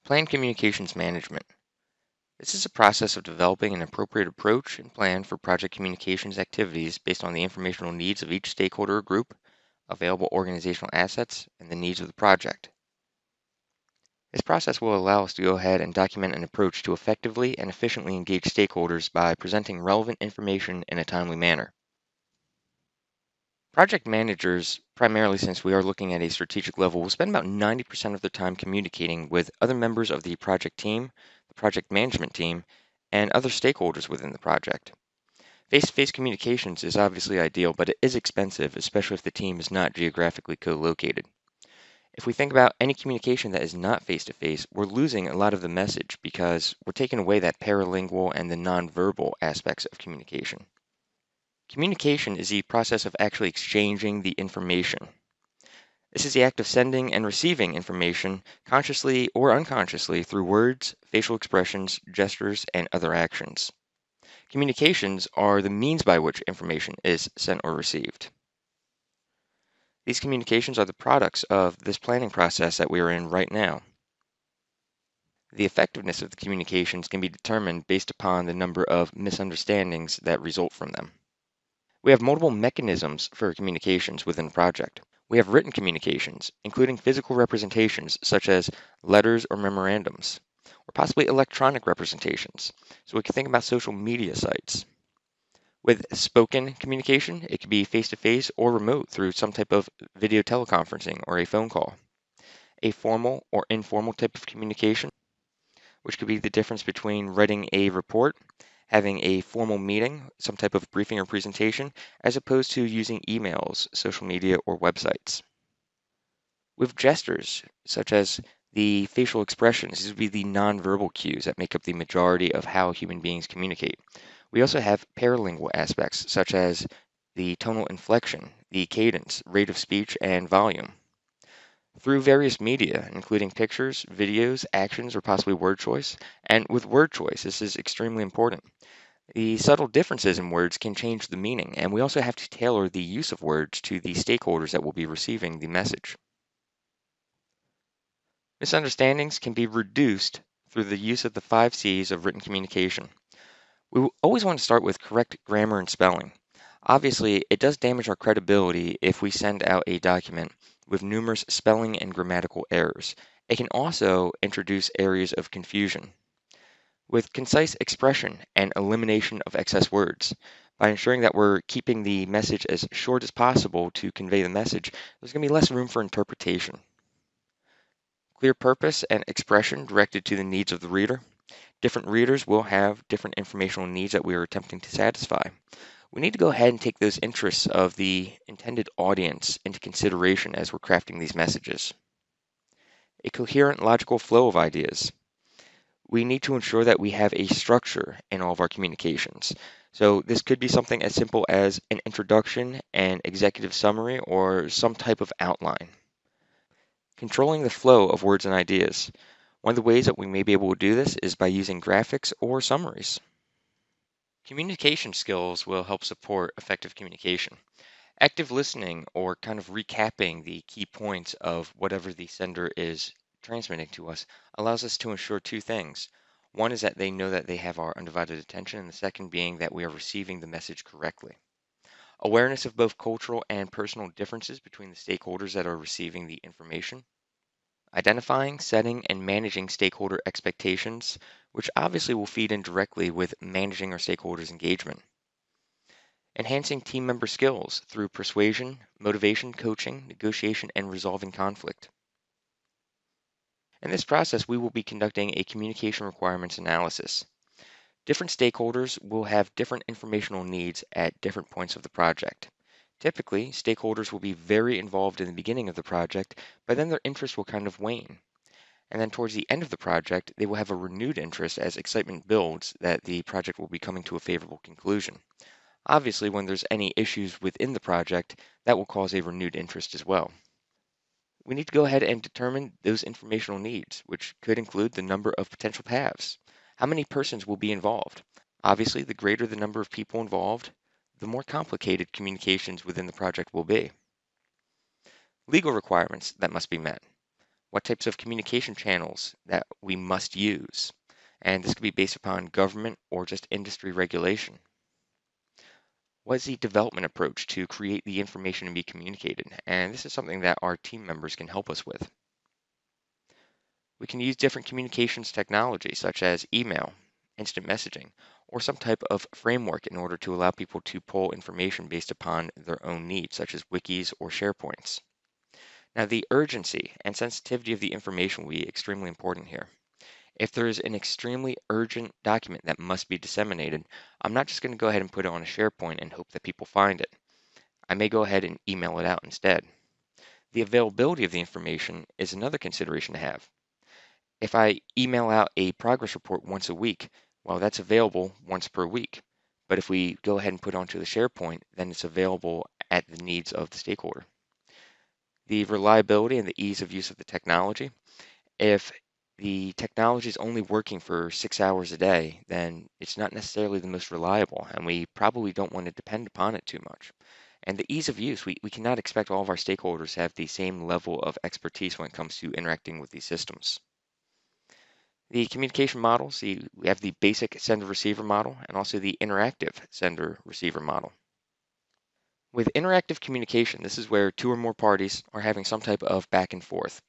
Plan communications management. This is a process of developing an appropriate approach and plan for project communications activities based on the informational needs of each stakeholder or group, available organizational assets, and the needs of the project. This process will allow us to go ahead and document an approach to effectively and efficiently engage stakeholders by presenting relevant information in a timely manner. Project managers, primarily since we are looking at a strategic level, will spend about 90% of their time communicating with other members of the project team, the project management team, and other stakeholders within the project. Face-to-face communications is obviously ideal, but it is expensive, especially if the team is not geographically co-located. If we think about any communication that is not face-to-face, we're losing a lot of the message because we're taking away that paralingual and the nonverbal aspects of communication. Communication is the process of actually exchanging the information. This is the act of sending and receiving information consciously or unconsciously through words, facial expressions, gestures, and other actions. Communications are the means by which information is sent or received. These communications are the products of this planning process that we are in right now. The effectiveness of the communications can be determined based upon the number of misunderstandings that result from them. We have multiple mechanisms for communications within a project. We have written communications, including physical representations such as letters or memorandums, or possibly electronic representations. So we can think about social media sites. With spoken communication, it could be face-to-face or remote through some type of video teleconferencing or a phone call. A formal or informal type of communication, which could be the difference between writing a report, having a formal meeting, some type of briefing or presentation, as opposed to using emails, social media, or websites. With gestures, such as the facial expressions, these would be the nonverbal cues that make up the majority of how human beings communicate. We also have paralingual aspects, such as the tonal inflection, the cadence, rate of speech, and volume. Through various media, including pictures, videos, actions, or possibly word choice. And with word choice, this is extremely important. The subtle differences in words can change the meaning, and we also have to tailor the use of words to the stakeholders that will be receiving the message. Misunderstandings can be reduced through the use of the 5 C's of written communication. We will always want to start with correct grammar and spelling. Obviously, it does damage our credibility if we send out a document with numerous spelling and grammatical errors. It can also introduce areas of confusion. With concise expression and elimination of excess words, by ensuring that we're keeping the message as short as possible to convey the message, there's going to be less room for interpretation. Clear purpose and expression directed to the needs of the reader. Different readers will have different informational needs that we are attempting to satisfy. We need to go ahead and take those interests of the intended audience into consideration as we're crafting these messages. A coherent, logical flow of ideas. We need to ensure that we have a structure in all of our communications. So this could be something as simple as an introduction, an executive summary, or some type of outline. Controlling the flow of words and ideas. One of the ways that we may be able to do this is by using graphics or summaries. Communication skills will help support effective communication. Active listening or kind of recapping the key points of whatever the sender is transmitting to us allows us to ensure 2 things. One is that they know that they have our undivided attention, and the second being that we are receiving the message correctly. Awareness of both cultural and personal differences between the stakeholders that are receiving the information. Identifying, setting, and managing stakeholder expectations, which obviously will feed in directly with managing our stakeholders' engagement. Enhancing team member skills through persuasion, motivation, coaching, negotiation, and resolving conflict. In this process, we will be conducting a communication requirements analysis. Different stakeholders will have different informational needs at different points of the project. Typically, stakeholders will be very involved in the beginning of the project, but then their interest will kind of wane. And then towards the end of the project, they will have a renewed interest as excitement builds that the project will be coming to a favorable conclusion. Obviously, when there's any issues within the project, that will cause a renewed interest as well. We need to go ahead and determine those informational needs, which could include the number of potential paths. How many persons will be involved? Obviously, the greater the number of people involved, the more complicated communications within the project will be. Legal requirements that must be met. what types of communication channels that we must use. And this could be based upon government or just industry regulation. What is the development approach to create the information to be communicated? And this is something that our team members can help us with. We can use different communications technology such as email, instant messaging, or some type of framework in order to allow people to pull information based upon their own needs, such as wikis or SharePoints. Now, the urgency and sensitivity of the information will be extremely important here. If there is an extremely urgent document that must be disseminated, I'm not just going to go ahead and put it on a SharePoint and hope that people find it. I may go ahead and email it out instead. The availability of the information is another consideration to have. If I email out a progress report once a week, well, that's available once per week. But if we go ahead and put it onto the SharePoint, then it's available at the needs of the stakeholder. The reliability and the ease of use of the technology. If the technology is only working for 6 hours a day, then it's not necessarily the most reliable, and we probably don't want to depend upon it too much. And the ease of use, we cannot expect all of our stakeholders to have the same level of expertise when it comes to interacting with these systems. The communication models, we have the basic sender-receiver model and also the interactive sender-receiver model. With interactive communication, this is where two or more parties are having some type of back and forth.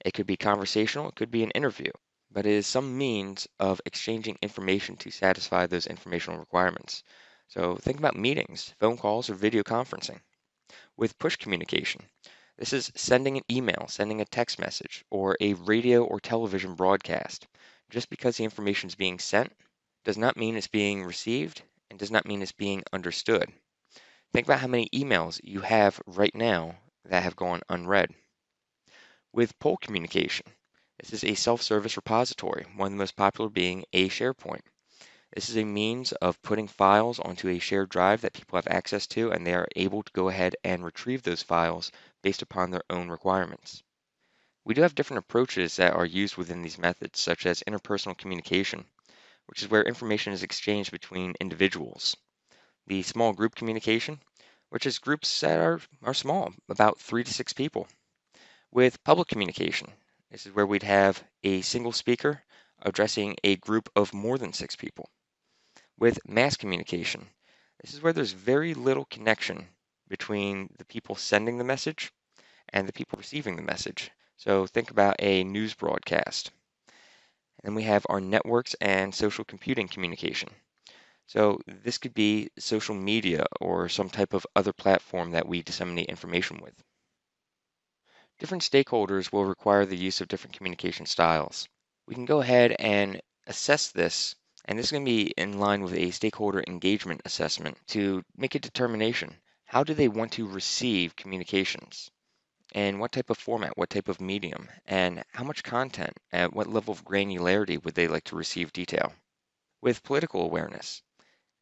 It could be conversational, it could be an interview, but it is some means of exchanging information to satisfy those informational requirements. So think about meetings, phone calls, or video conferencing. With push communication, this is sending an email, sending a text message, or a radio or television broadcast. Just because the information is being sent does not mean it's being received and does not mean it's being understood. Think about how many emails you have right now that have gone unread. With pull communication, this is a self-service repository, one of the most popular being a SharePoint. This is a means of putting files onto a shared drive that people have access to, and they are able to go ahead and retrieve those files based upon their own requirements. We do have different approaches that are used within these methods, such as interpersonal communication, which is where information is exchanged between individuals. The small group communication, which is groups that are small, about 3 to 6 people. With public communication, this is where we'd have a single speaker addressing a group of more than 6 people. With mass communication, this is where there's very little connection between the people sending the message and the people receiving the message. So think about a news broadcast. And then we have our networks and social computing communication. So this could be social media or some type of other platform that we disseminate information with. Different stakeholders will require the use of different communication styles. We can go ahead and assess this, and this is going to be in line with a stakeholder engagement assessment to make a determination. How do they want to receive communications? And what type of format, what type of medium, and how much content, at what level of granularity would they like to receive detail? With political awareness,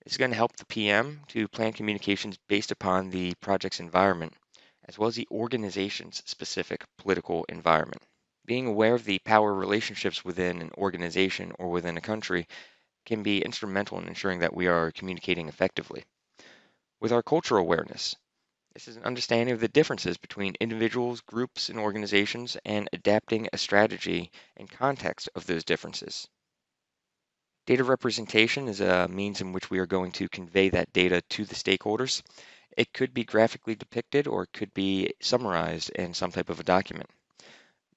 this is going to help the PM to plan communications based upon the project's environment, as well as the organization's specific political environment. Being aware of the power relationships within an organization or within a country can be instrumental in ensuring that we are communicating effectively. With our cultural awareness, this is an understanding of the differences between individuals, groups, and organizations, and adapting a strategy and context of those differences. Data representation is a means in which we are going to convey that data to the stakeholders. It could be graphically depicted or it could be summarized in some type of a document.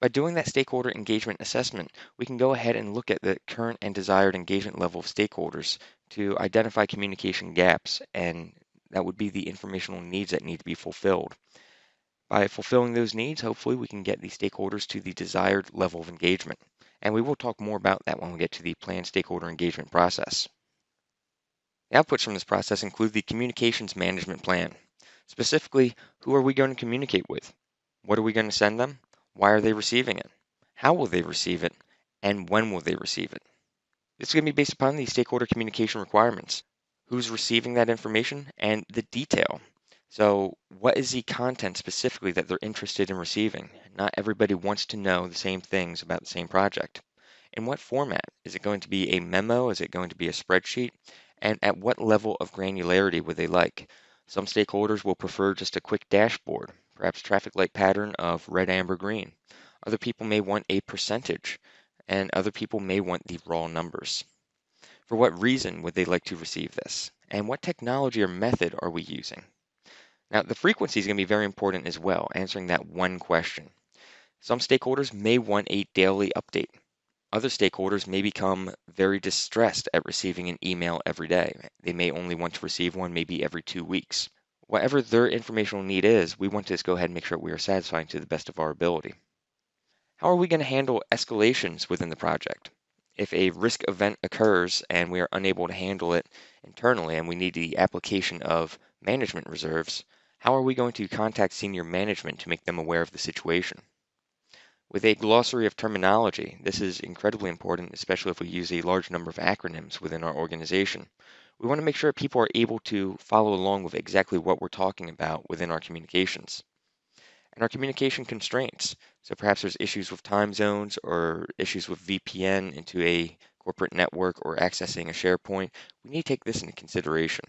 By doing that stakeholder engagement assessment, we can go ahead and look at the current and desired engagement level of stakeholders to identify communication gaps, and that would be the informational needs that need to be fulfilled. By fulfilling those needs, hopefully we can get the stakeholders to the desired level of engagement. And we will talk more about that when we get to the planned stakeholder engagement process. The outputs from this process include the communications management plan. Specifically, who are we going to communicate with? What are we going to send them? Why are they receiving it? How will they receive it? And when will they receive it? This is going to be based upon the stakeholder communication requirements. Who's receiving that information and the detail. So what is the content specifically that they're interested in receiving? Not everybody wants to know the same things about the same project. In what format? Is it going to be a memo? Is it going to be a spreadsheet? And at what level of granularity would they like? Some stakeholders will prefer just a quick dashboard, perhaps traffic light pattern of red, amber, green. Other people may want a percentage, and other people may want the raw numbers. For what reason would they like to receive this? And what technology or method are we using? Now, the frequency is going to be very important as well, answering that one question. Some stakeholders may want a daily update. Other stakeholders may become very distressed at receiving an email every day. They may only want to receive one maybe every 2 weeks. Whatever their informational need is, we want to just go ahead and make sure we are satisfying to the best of our ability. How are we going to handle escalations within the project? If a risk event occurs and we are unable to handle it internally and we need the application of management reserves, how are we going to contact senior management to make them aware of the situation? With a glossary of terminology, this is incredibly important, especially if we use a large number of acronyms within our organization. We want to make sure people are able to follow along with exactly what we're talking about within our communications. And our communication constraints. So perhaps there's issues with time zones or issues with VPN into a corporate network or accessing a SharePoint. We need to take this into consideration.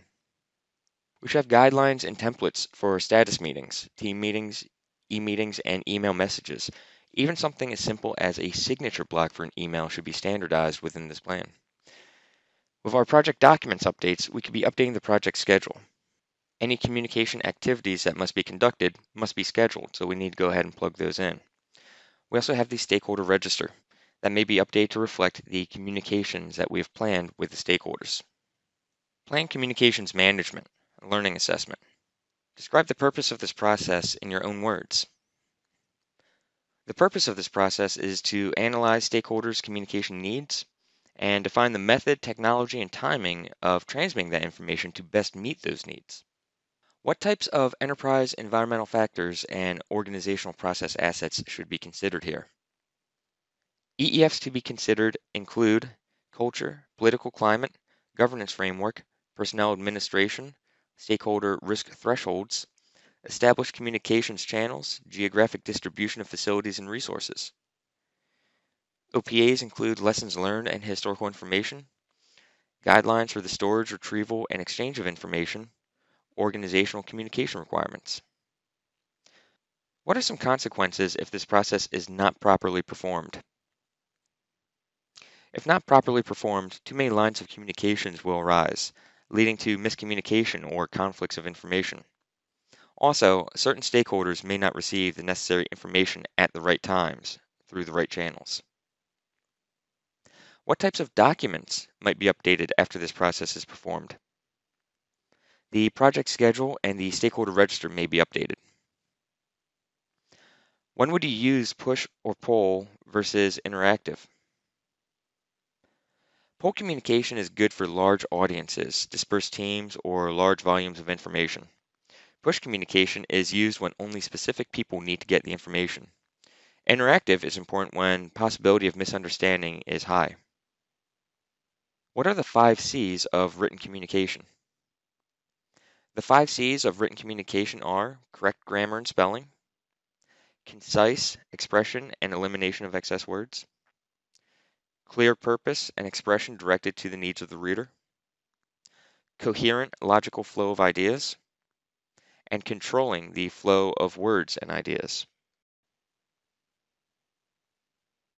We should have guidelines and templates for status meetings, team meetings, e-meetings, and email messages. Even something as simple as a signature block for an email should be standardized within this plan. With our project documents updates, we could be updating the project schedule. Any communication activities that must be conducted must be scheduled, so we need to go ahead and plug those in. We also have the stakeholder register that may be updated to reflect the communications that we have planned with the stakeholders. Plan communications management, a learning assessment. Describe the purpose of this process in your own words. The purpose of this process is to analyze stakeholders' communication needs and define the method, technology, and timing of transmitting that information to best meet those needs. What types of enterprise environmental factors and organizational process assets should be considered here? EEFs to be considered include culture, political climate, governance framework, personnel administration, stakeholder risk thresholds, established communications channels, geographic distribution of facilities and resources. OPAs include lessons learned and historical information, guidelines for the storage, retrieval, and exchange of information, organizational communication requirements. What are some consequences if this process is not properly performed? If not properly performed, too many lines of communications will arise, leading to miscommunication or conflicts of information. Also, certain stakeholders may not receive the necessary information at the right times through the right channels. What types of documents might be updated after this process is performed? The project schedule and the stakeholder register may be updated. When would you use push or pull versus interactive? Pull communication is good for large audiences, dispersed teams, or large volumes of information. Push communication is used when only specific people need to get the information. Interactive is important when possibility of misunderstanding is high. What are the 5 C's of written communication? The 5 C's of written communication are correct grammar and spelling, concise expression and elimination of excess words, clear purpose and expression directed to the needs of the reader, coherent logical flow of ideas, and controlling the flow of words and ideas.